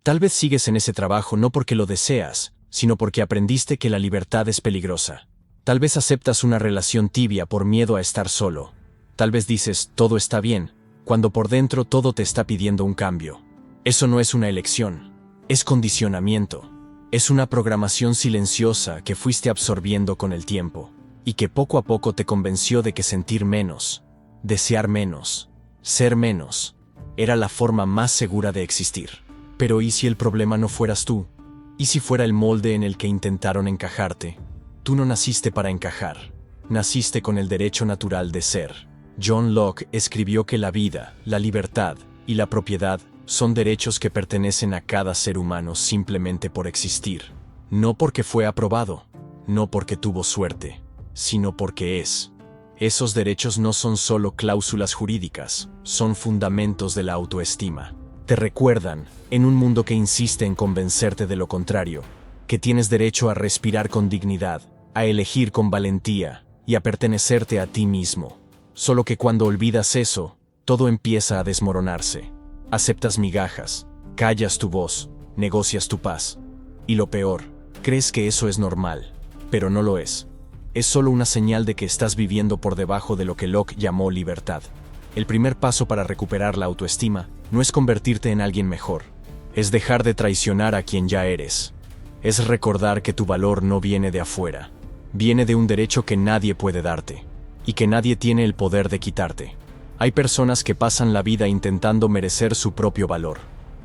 Tal vez sigues en ese trabajo no porque lo deseas, sino porque aprendiste que la libertad es peligrosa. Tal vez aceptas una relación tibia por miedo a estar solo. Tal vez dices, todo está bien, cuando por dentro todo te está pidiendo un cambio. Eso no es una elección, es condicionamiento. Es una programación silenciosa que fuiste absorbiendo con el tiempo, y que poco a poco te convenció de que sentir menos, desear menos, ser menos, era la forma más segura de existir. Pero ¿y si el problema no fueras tú? ¿Y si fuera el molde en el que intentaron encajarte? Tú no naciste para encajar, naciste con el derecho natural de ser. John Locke escribió que la vida, la libertad y la propiedad son derechos que pertenecen a cada ser humano simplemente por existir. No porque fue aprobado, no porque tuvo suerte, sino porque es. Esos derechos no son solo cláusulas jurídicas, son fundamentos de la autoestima. Te recuerdan, en un mundo que insiste en convencerte de lo contrario, que tienes derecho a respirar con dignidad, a elegir con valentía y a pertenecerte a ti mismo. Solo que cuando olvidas eso, todo empieza a desmoronarse. Aceptas migajas, callas tu voz, negocias tu paz. Y lo peor, crees que eso es normal, pero no lo es. Es solo una señal de que estás viviendo por debajo de lo que Locke llamó libertad. El primer paso para recuperar la autoestima no es convertirte en alguien mejor, es dejar de traicionar a quien ya eres. Es recordar que tu valor no viene de afuera, viene de un derecho que nadie puede darte, y que nadie tiene el poder de quitarte. Hay personas que pasan la vida intentando merecer su propio valor.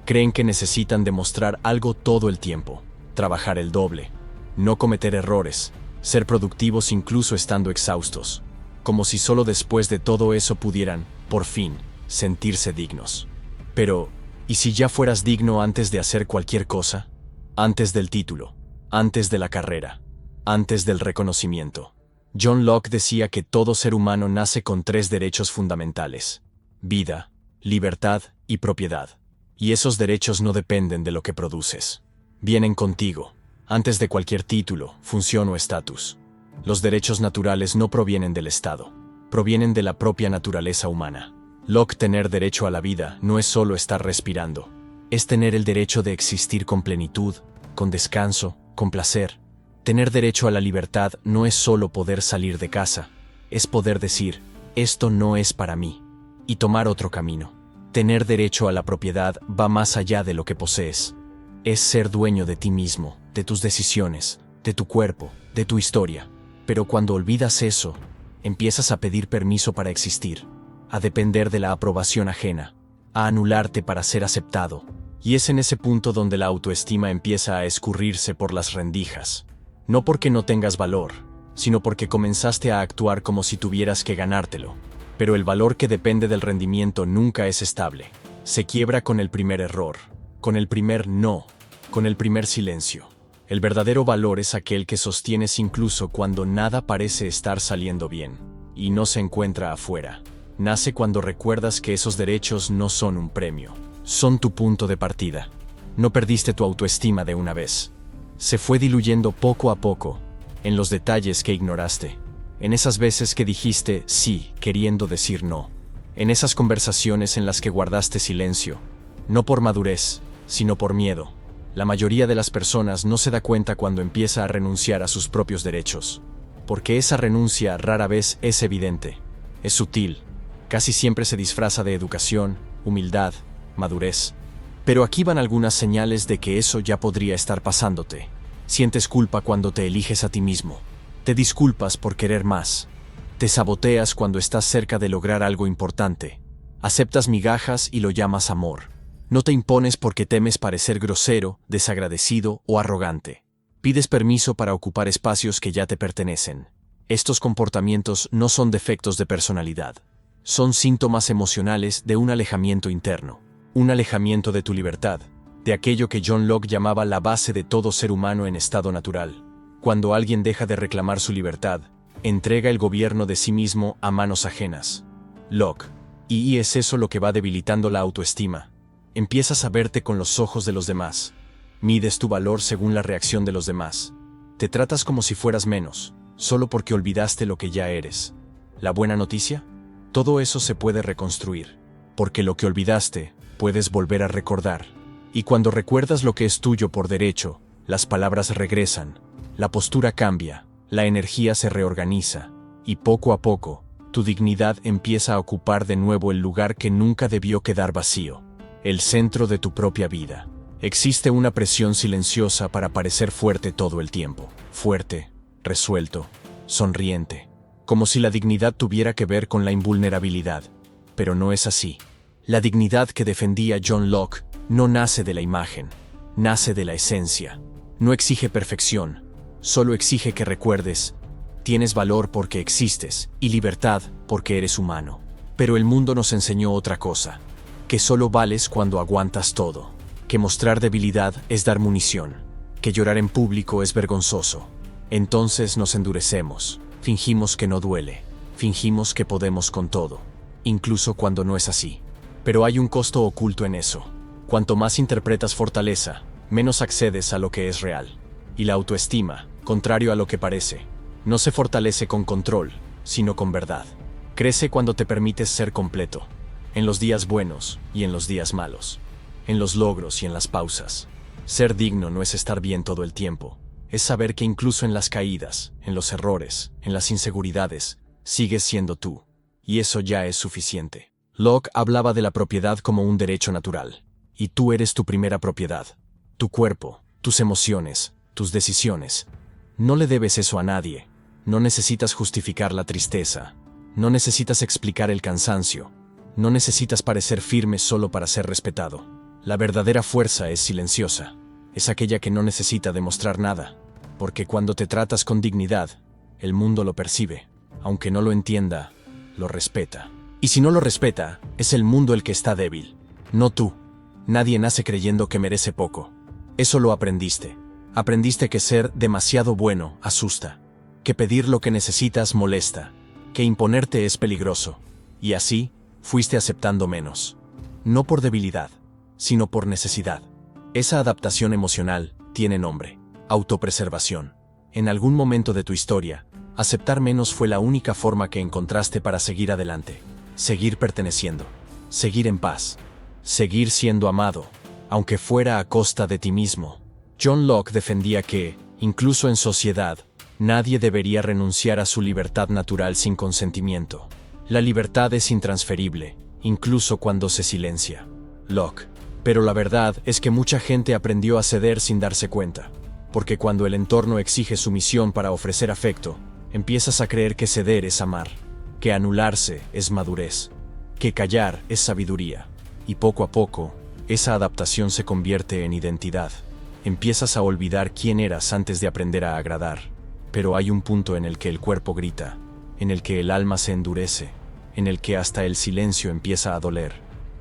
Creen que necesitan demostrar algo todo el tiempo, trabajar el doble, no cometer errores, ser productivos incluso estando exhaustos, como si solo después de todo eso pudieran, por fin, sentirse dignos. Pero, ¿y si ya fueras digno antes de hacer cualquier cosa? Antes del título, antes de la carrera, antes del reconocimiento. John Locke decía que todo ser humano nace con 3 derechos fundamentales: vida, libertad y propiedad. Y esos derechos no dependen de lo que produces. Vienen contigo, antes de cualquier título, función o estatus. Los derechos naturales no provienen del Estado, provienen de la propia naturaleza humana. Locke, tener derecho a la vida no es solo estar respirando, es tener el derecho de existir con plenitud, con descanso, con placer. Tener derecho a la libertad no es solo poder salir de casa, es poder decir, esto no es para mí, y tomar otro camino. Tener derecho a la propiedad va más allá de lo que posees. Es ser dueño de ti mismo, de tus decisiones, de tu cuerpo, de tu historia. Pero cuando olvidas eso, empiezas a pedir permiso para existir, a depender de la aprobación ajena, a anularte para ser aceptado. Y es en ese punto donde la autoestima empieza a escurrirse por las rendijas. No porque no tengas valor, sino porque comenzaste a actuar como si tuvieras que ganártelo. Pero el valor que depende del rendimiento nunca es estable. Se quiebra con el primer error, con el primer no, con el primer silencio. El verdadero valor es aquel que sostienes incluso cuando nada parece estar saliendo bien, y no se encuentra afuera. Nace cuando recuerdas que esos derechos no son un premio, son tu punto de partida. No perdiste tu autoestima de una vez. Se fue diluyendo poco a poco, en los detalles que ignoraste, en esas veces que dijiste sí queriendo decir no, en esas conversaciones en las que guardaste silencio, no por madurez, sino por miedo. La mayoría de las personas no se da cuenta cuando empieza a renunciar a sus propios derechos, porque esa renuncia rara vez es evidente, es sutil, casi siempre se disfraza de educación, humildad, madurez. Pero aquí van algunas señales de que eso ya podría estar pasándote. Sientes culpa cuando te eliges a ti mismo. Te disculpas por querer más. Te saboteas cuando estás cerca de lograr algo importante. Aceptas migajas y lo llamas amor. No te impones porque temes parecer grosero, desagradecido o arrogante. Pides permiso para ocupar espacios que ya te pertenecen. Estos comportamientos no son defectos de personalidad. Son síntomas emocionales de un alejamiento interno. Un alejamiento de tu libertad, de aquello que John Locke llamaba la base de todo ser humano en estado natural. Cuando alguien deja de reclamar su libertad, entrega el gobierno de sí mismo a manos ajenas. Locke. Y es eso lo que va debilitando la autoestima. Empiezas a verte con los ojos de los demás. Mides tu valor según la reacción de los demás. Te tratas como si fueras menos, solo porque olvidaste lo que ya eres. ¿La buena noticia? Todo eso se puede reconstruir, porque lo que olvidaste, puedes volver a recordar. Y cuando recuerdas lo que es tuyo por derecho, las palabras regresan, la postura cambia, la energía se reorganiza, y poco a poco, tu dignidad empieza a ocupar de nuevo el lugar que nunca debió quedar vacío, el centro de tu propia vida. Existe una presión silenciosa para parecer fuerte todo el tiempo, fuerte, resuelto, sonriente, como si la dignidad tuviera que ver con la invulnerabilidad, pero no es así. La dignidad que defendía John Locke no nace de la imagen, nace de la esencia. No exige perfección, solo exige que recuerdes: tienes valor porque existes y libertad porque eres humano. Pero el mundo nos enseñó otra cosa, que solo vales cuando aguantas todo, que mostrar debilidad es dar munición, que llorar en público es vergonzoso. Entonces nos endurecemos, fingimos que no duele, fingimos que podemos con todo, incluso cuando no es así. Pero hay un costo oculto en eso. Cuanto más interpretas fortaleza, menos accedes a lo que es real. Y la autoestima, contrario a lo que parece, no se fortalece con control, sino con verdad. Crece cuando te permites ser completo, en los días buenos y en los días malos, en los logros y en las pausas. Ser digno no es estar bien todo el tiempo, es saber que incluso en las caídas, en los errores, en las inseguridades, sigues siendo tú. Y eso ya es suficiente. Locke hablaba de la propiedad como un derecho natural. Y tú eres tu primera propiedad. Tu cuerpo, tus emociones, tus decisiones. No le debes eso a nadie. No necesitas justificar la tristeza. No necesitas explicar el cansancio. No necesitas parecer firme solo para ser respetado. La verdadera fuerza es silenciosa. Es aquella que no necesita demostrar nada. Porque cuando te tratas con dignidad, el mundo lo percibe. Aunque no lo entienda, lo respeta. Y si no lo respeta, es el mundo el que está débil, no tú. Nadie nace creyendo que merece poco. Eso lo aprendiste. Aprendiste que ser demasiado bueno asusta, que pedir lo que necesitas molesta, que imponerte es peligroso. Y así, fuiste aceptando menos. No por debilidad, sino por necesidad. Esa adaptación emocional tiene nombre: autopreservación. En algún momento de tu historia, aceptar menos fue la única forma que encontraste para seguir adelante. Seguir perteneciendo, seguir en paz, seguir siendo amado, aunque fuera a costa de ti mismo. John Locke defendía que, incluso en sociedad, nadie debería renunciar a su libertad natural sin consentimiento. La libertad es intransferible, incluso cuando se silencia. Locke. Pero la verdad es que mucha gente aprendió a ceder sin darse cuenta, porque cuando el entorno exige sumisión para ofrecer afecto, empiezas a creer que ceder es amar, que anularse es madurez, que callar es sabiduría. Y poco a poco, esa adaptación se convierte en identidad. Empiezas a olvidar quién eras antes de aprender a agradar. Pero hay un punto en el que el cuerpo grita, en el que el alma se endurece, en el que hasta el silencio empieza a doler.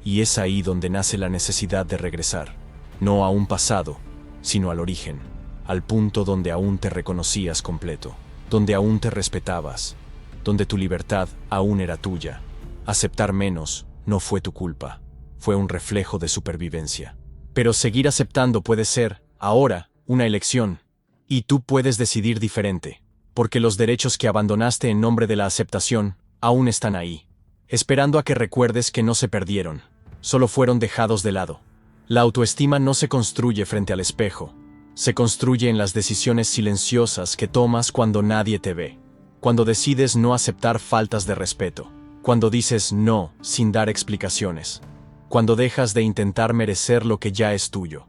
Y es ahí donde nace la necesidad de regresar, no a un pasado, sino al origen, al punto donde aún te reconocías completo, donde aún te respetabas, donde tu libertad aún era tuya. Aceptar menos no fue tu culpa, fue un reflejo de supervivencia. Pero seguir aceptando puede ser, ahora, una elección. Y tú puedes decidir diferente, porque los derechos que abandonaste en nombre de la aceptación aún están ahí, esperando a que recuerdes que no se perdieron, solo fueron dejados de lado. La autoestima no se construye frente al espejo, se construye en las decisiones silenciosas que tomas cuando nadie te ve. Cuando decides no aceptar faltas de respeto, cuando dices no sin dar explicaciones, cuando dejas de intentar merecer lo que ya es tuyo.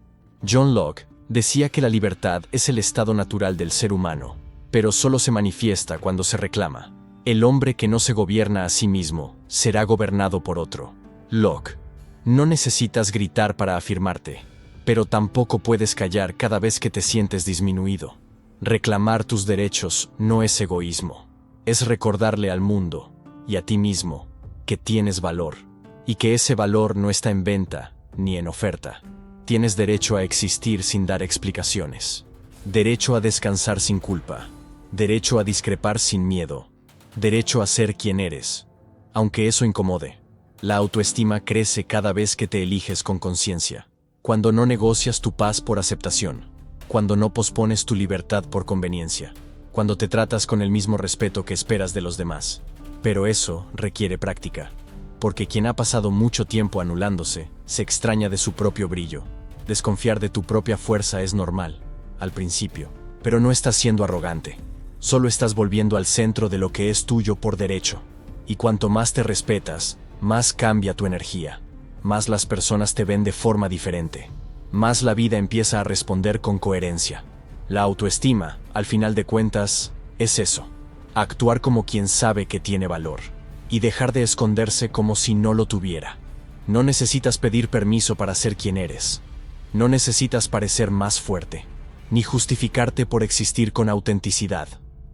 John Locke decía que la libertad es el estado natural del ser humano, pero solo se manifiesta cuando se reclama. El hombre que no se gobierna a sí mismo será gobernado por otro. Locke. No necesitas gritar para afirmarte, pero tampoco puedes callar cada vez que te sientes disminuido. Reclamar tus derechos no es egoísmo, es recordarle al mundo y a ti mismo que tienes valor, y que ese valor no está en venta ni en oferta. Tienes derecho a existir sin dar explicaciones, derecho a descansar sin culpa, derecho a discrepar sin miedo, derecho a ser quien eres, aunque eso incomode. La autoestima crece cada vez que te eliges con conciencia, cuando no negocias tu paz por aceptación, cuando no pospones tu libertad por conveniencia, cuando te tratas con el mismo respeto que esperas de los demás. Pero eso requiere práctica, porque quien ha pasado mucho tiempo anulándose, se extraña de su propio brillo. Desconfiar de tu propia fuerza es normal, al principio, pero no estás siendo arrogante. Solo estás volviendo al centro de lo que es tuyo por derecho. Y cuanto más te respetas, más cambia tu energía, más las personas te ven de forma diferente, más la vida empieza a responder con coherencia. La autoestima, al final de cuentas, es eso: actuar como quien sabe que tiene valor, y dejar de esconderse como si no lo tuviera. No necesitas pedir permiso para ser quien eres. No necesitas parecer más fuerte, ni justificarte por existir con autenticidad.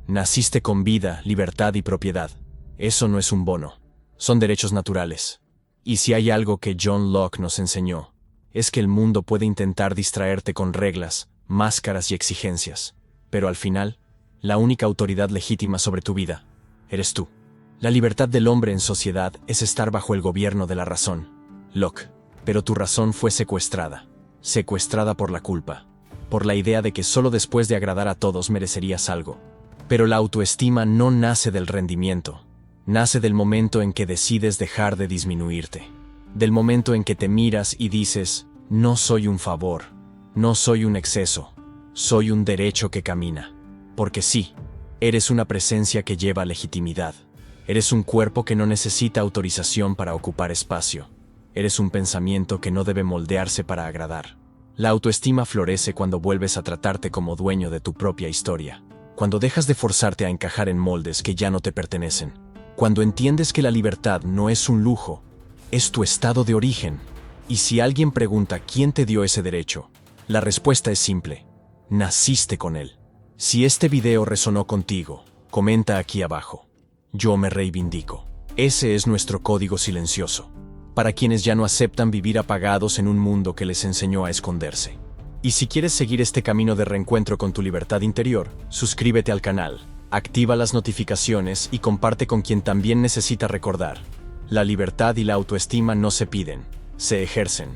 Naciste con vida, libertad y propiedad. Eso no es un bono, son derechos naturales. Y si hay algo que John Locke nos enseñó, es que el mundo puede intentar distraerte con reglas, máscaras y exigencias, pero al final, la única autoridad legítima sobre tu vida eres tú. La libertad del hombre en sociedad es estar bajo el gobierno de la razón, Locke, pero tu razón fue secuestrada por la culpa, por la idea de que solo después de agradar a todos merecerías algo. Pero la autoestima no nace del rendimiento, nace del momento en que decides dejar de disminuirte, del momento en que te miras y dices: no soy un favor, no soy un exceso, soy un derecho que camina. Porque sí, eres una presencia que lleva legitimidad, eres un cuerpo que no necesita autorización para ocupar espacio, eres un pensamiento que no debe moldearse para agradar. La autoestima florece cuando vuelves a tratarte como dueño de tu propia historia, cuando dejas de forzarte a encajar en moldes que ya no te pertenecen, cuando entiendes que la libertad no es un lujo, es tu estado de origen. Y si alguien pregunta quién te dio ese derecho, la respuesta es simple: naciste con él. Si este video resonó contigo, comenta aquí abajo: yo me reivindico. Ese es nuestro código silencioso, para quienes ya no aceptan vivir apagados en un mundo que les enseñó a esconderse. Y si quieres seguir este camino de reencuentro con tu libertad interior, suscríbete al canal, activa las notificaciones y comparte con quien también necesita recordar: la libertad y la autoestima no se piden, se ejercen.